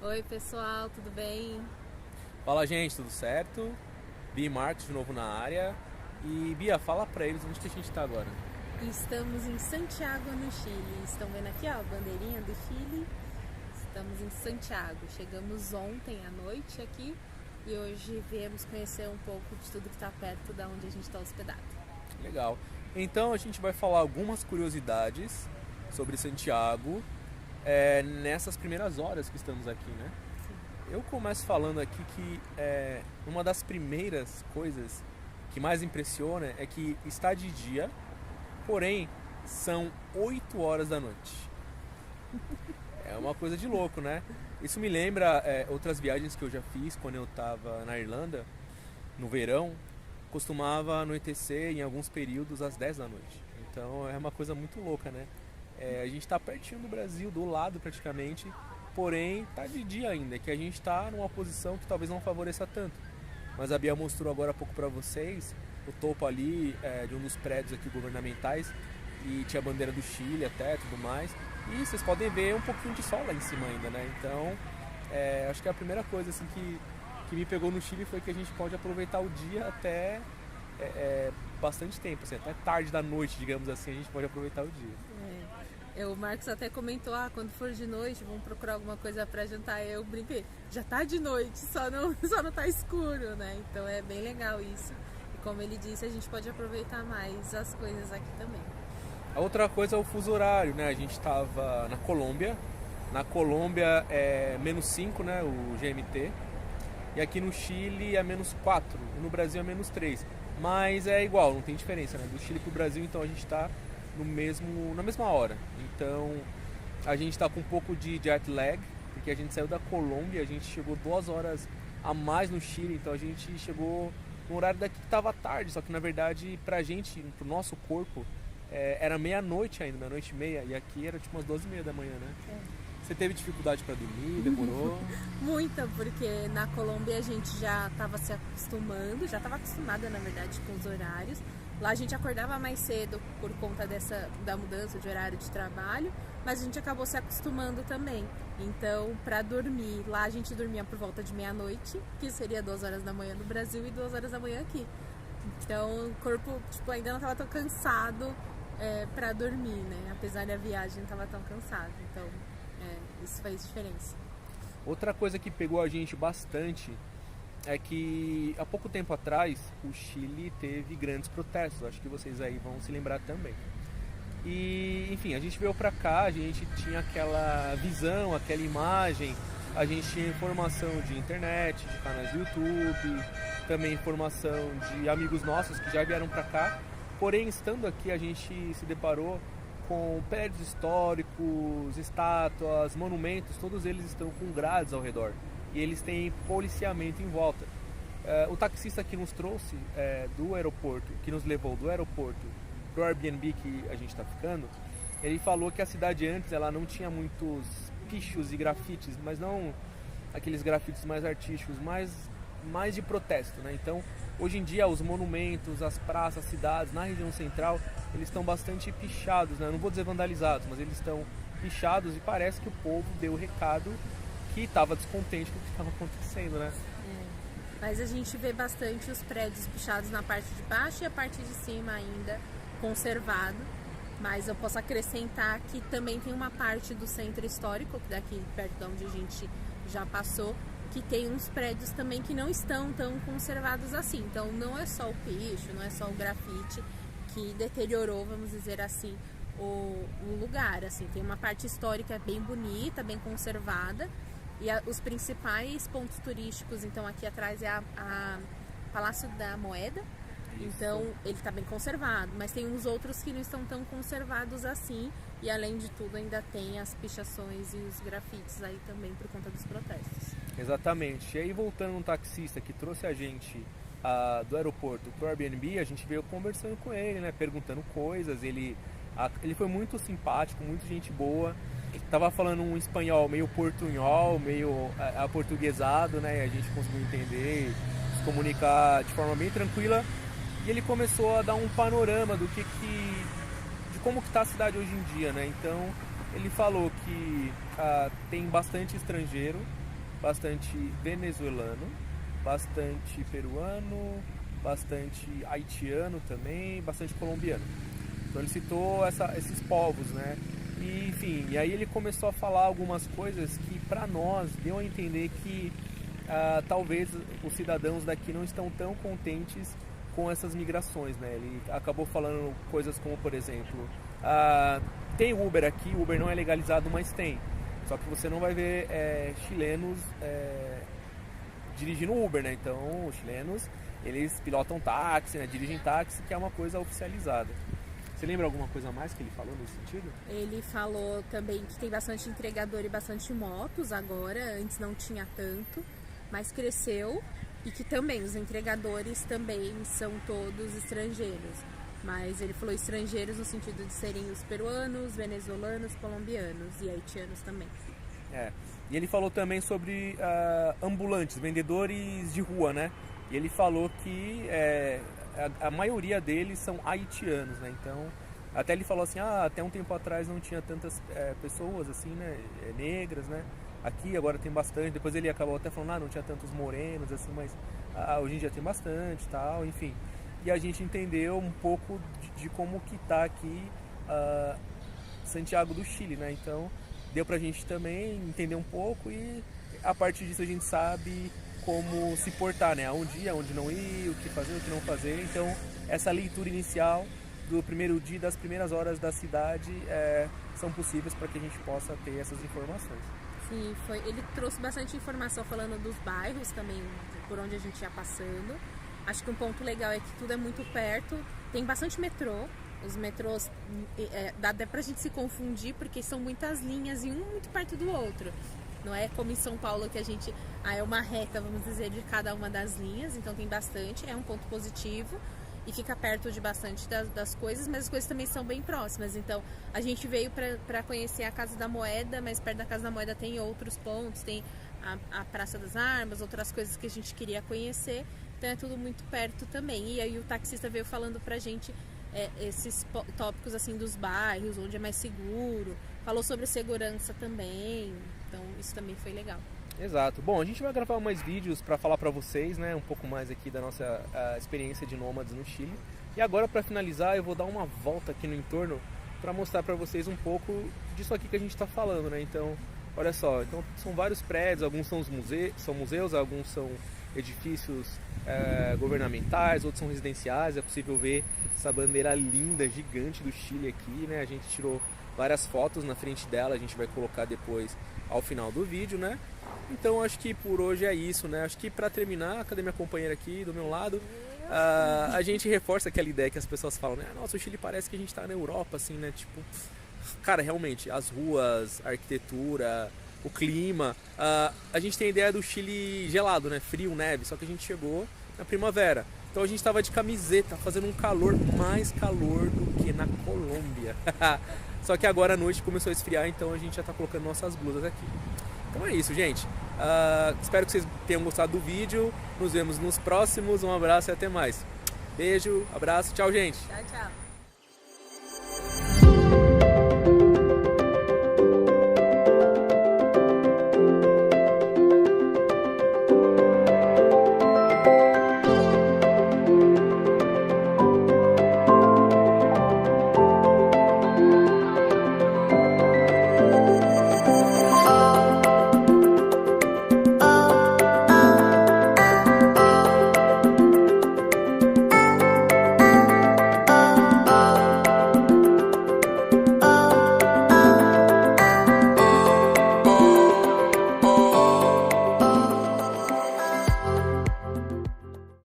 Oi pessoal, tudo bem? Fala gente, tudo certo? Bia e Marcos de novo na área. E Bia, fala pra eles onde que a gente tá agora. Estamos em Santiago, no Chile. Estão vendo aqui, ó, a bandeirinha do Chile? Estamos em Santiago. Chegamos ontem à noite aqui e hoje viemos conhecer um pouco de tudo que está perto da onde a gente está hospedado. Legal. Então a gente vai falar algumas curiosidades sobre Santiago nessas primeiras horas que estamos aqui, né? Eu começo falando aqui que uma das primeiras coisas que mais impressiona é que está de dia, porém são 8 horas da noite. É uma coisa de louco, né? Isso me lembra outras viagens que eu já fiz quando eu estava na Irlanda, no verão, costumava anoitecer em alguns períodos às 10 da noite. Então é uma coisa muito louca, né? A gente está pertinho do Brasil, do lado praticamente, porém tá de dia ainda, que a gente está numa posição que talvez não favoreça tanto. Mas a Bia mostrou agora há pouco para vocês o topo ali de um dos prédios aqui governamentais e tinha a bandeira do Chile até, tudo mais. E vocês podem ver um pouquinho de sol lá em cima ainda, né? Então, acho que a primeira coisa assim que me pegou no Chile foi que a gente pode aproveitar o dia até bastante tempo, assim, até tarde da noite, digamos assim, a gente pode aproveitar o dia. O Marcos até comentou, quando for de noite, vamos procurar alguma coisa para jantar. Eu brinquei, já tá de noite, só não tá escuro, né? Então é bem legal isso. E como ele disse, a gente pode aproveitar mais as coisas aqui também. A outra coisa é o fuso horário, né? A gente estava na Colômbia. Na Colômbia é -5, né? O GMT. E aqui no Chile é -4. E no Brasil é -3. Mas é igual, não tem diferença, né? Do Chile pro Brasil, então a gente está na mesma hora. Então a gente está com um pouco de jet lag, porque a gente saiu da Colômbia, a gente chegou 2 horas a mais no Chile, então a gente chegou no horário daqui que estava tarde, só que na verdade pra gente, pro nosso corpo, era meia-noite ainda, meia-noite e meia, e aqui era tipo umas 12h30 da manhã, né? Você teve dificuldade para dormir, demorou? Muita, porque na Colômbia a gente já estava se acostumando, já estava acostumada na verdade com os horários. Lá a gente acordava mais cedo por conta da mudança de horário de trabalho, mas a gente acabou se acostumando também. Então, para dormir, lá a gente dormia por volta de meia-noite, que seria 2 horas da manhã no Brasil e 2 horas da manhã aqui. Então, o corpo ainda não estava tão cansado para dormir, né? Apesar da viagem não estava tão cansado. Então, isso fez diferença. Outra coisa que pegou a gente bastante é que há pouco tempo atrás o Chile teve grandes protestos, acho que vocês aí vão se lembrar também. E enfim, a gente veio pra cá, a gente tinha aquela visão, aquela imagem, a gente tinha informação de internet, de canais do YouTube, também informação de amigos nossos que já vieram pra cá, porém estando aqui a gente se deparou com prédios históricos, estátuas, monumentos, todos eles estão com grades ao redor. E eles têm policiamento em volta. O taxista que nos trouxe do aeroporto, que nos levou do aeroporto para o Airbnb que a gente está ficando, ele falou que a cidade antes ela não tinha muitos pichos e grafites, mas não aqueles grafites mais artísticos, mais de protesto, né? Então, hoje em dia, os monumentos, as praças, as cidades na região central, eles estão bastante pichados, né? Não vou dizer vandalizados, mas eles estão pichados e parece que o povo deu o recado que estava descontente com o que estava acontecendo, né? Mas a gente vê bastante os prédios pichados na parte de baixo e a parte de cima ainda conservado. Mas eu posso acrescentar que também tem uma parte do centro histórico, daqui perto de onde a gente já passou, que tem uns prédios também que não estão tão conservados assim. Então não é só o picho, não é só o grafite que deteriorou, vamos dizer assim, o lugar. Assim, tem uma parte histórica bem bonita, bem conservada. E os principais pontos turísticos, então aqui atrás é a Palácio da Moeda. Isso. Então ele está bem conservado, mas tem uns outros que não estão tão conservados assim. E além de tudo ainda tem as pichações e os grafites aí também por conta dos protestos. Exatamente. E aí voltando um taxista que trouxe a gente do aeroporto pro Airbnb, a gente veio conversando com ele, né, perguntando coisas. Ele foi muito simpático, muito gente boa. Tava falando um espanhol meio portunhol, meio aportuguesado, né? A gente conseguiu entender, se comunicar de forma bem tranquila. E ele começou a dar um panorama de como que tá a cidade hoje em dia, né? Então ele falou que tem bastante estrangeiro, bastante venezuelano, bastante peruano, bastante haitiano também, bastante colombiano. Então ele citou esses povos, né? E, enfim, e aí ele começou a falar algumas coisas que para nós deu a entender que talvez os cidadãos daqui não estão tão contentes com essas migrações, né? Ele acabou falando coisas como, por exemplo, tem Uber aqui, Uber não é legalizado, mas tem. Só que você não vai ver chilenos dirigindo Uber, né? Então, os chilenos, eles pilotam táxi, né? Dirigem táxi, que é uma coisa oficializada. Você lembra alguma coisa a mais que ele falou nesse sentido? Ele falou também que tem bastante entregador e bastante motos agora, antes não tinha tanto, mas cresceu, e que também os entregadores também são todos estrangeiros. Mas ele falou estrangeiros no sentido de serem os peruanos, venezuelanos, colombianos e haitianos também. E ele falou também sobre ambulantes, vendedores de rua, né? E ele falou que a maioria deles são haitianos, né? Então, até ele falou assim, até um tempo atrás não tinha tantas pessoas assim, né? Negras, né? Aqui agora tem bastante. Depois ele acabou até falando, não tinha tantos morenos assim, mas hoje em dia tem bastante, tal, enfim. E a gente entendeu um pouco de como que tá aqui Santiago do Chile, né? Então, deu pra gente também entender um pouco e a partir disso a gente sabe como se portar, né? Aonde ir, aonde não ir, o que fazer, o que não fazer. Então, essa leitura inicial do primeiro dia, das primeiras horas da cidade, são possíveis para que a gente possa ter essas informações. Sim, ele trouxe bastante informação falando dos bairros também, por onde a gente ia passando. Acho que um ponto legal é que tudo é muito perto, tem bastante metrô. Os metrôs, dá até pra gente se confundir, porque são muitas linhas e um muito perto do outro. Não é como em São Paulo que a gente... é uma reta, vamos dizer, de cada uma das linhas. Então tem bastante, é um ponto positivo. E fica perto de bastante das coisas, mas as coisas também são bem próximas. Então a gente veio para conhecer a Casa da Moeda, mas perto da Casa da Moeda tem outros pontos. Tem a Praça das Armas, outras coisas que a gente queria conhecer. Então é tudo muito perto também. E aí o taxista veio falando pra gente esses tópicos assim dos bairros, onde é mais seguro. Falou sobre segurança também. Então isso também foi legal. Exato. Bom, a gente vai gravar mais vídeos para falar para vocês, né, um pouco mais aqui da nossa experiência de nômades no Chile. E agora, para finalizar, eu vou dar uma volta aqui no entorno para mostrar para vocês um pouco disso aqui que a gente está falando, né? Então, olha só, então são vários prédios, alguns são museus, alguns são edifícios governamentais, outros são residenciais. É possível ver essa bandeira linda, gigante do Chile aqui, né? A gente tirou várias fotos na frente dela, a gente vai colocar depois ao final do vídeo, né? Então acho que por hoje é isso, né? Acho que para terminar, cadê minha companheira aqui do meu lado? A gente reforça aquela ideia que as pessoas falam, né? Nossa, o Chile parece que a gente tá na Europa, assim, né? Tipo, cara, realmente, as ruas, a arquitetura, o clima. A gente tem a ideia do Chile gelado, né? Frio, neve, só que a gente chegou na primavera. Então a gente tava de camiseta, fazendo um calor, mais calor do que na Colômbia. Só que agora à noite começou a esfriar, então a gente já tá colocando nossas blusas aqui. Então é isso, gente. Espero que vocês tenham gostado do vídeo. Nos vemos nos próximos. Um abraço e até mais. Beijo, abraço, tchau, gente. Tchau, tchau.